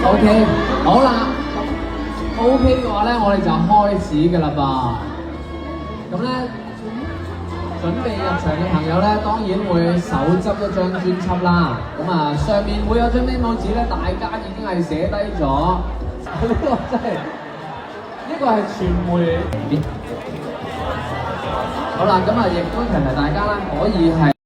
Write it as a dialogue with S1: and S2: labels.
S1: OK， 好啦 ，OK 嘅話咧，我哋就開始㗎啦噃。咁咧，準備入場嘅朋友咧，當然會手執一張專輯啦。咁啊，上面會有張 memo 紙咧，大家已經係寫低咗。呢個真係，呢個係傳媒。好啦，咁啊，亦都提提大家啦，可以係。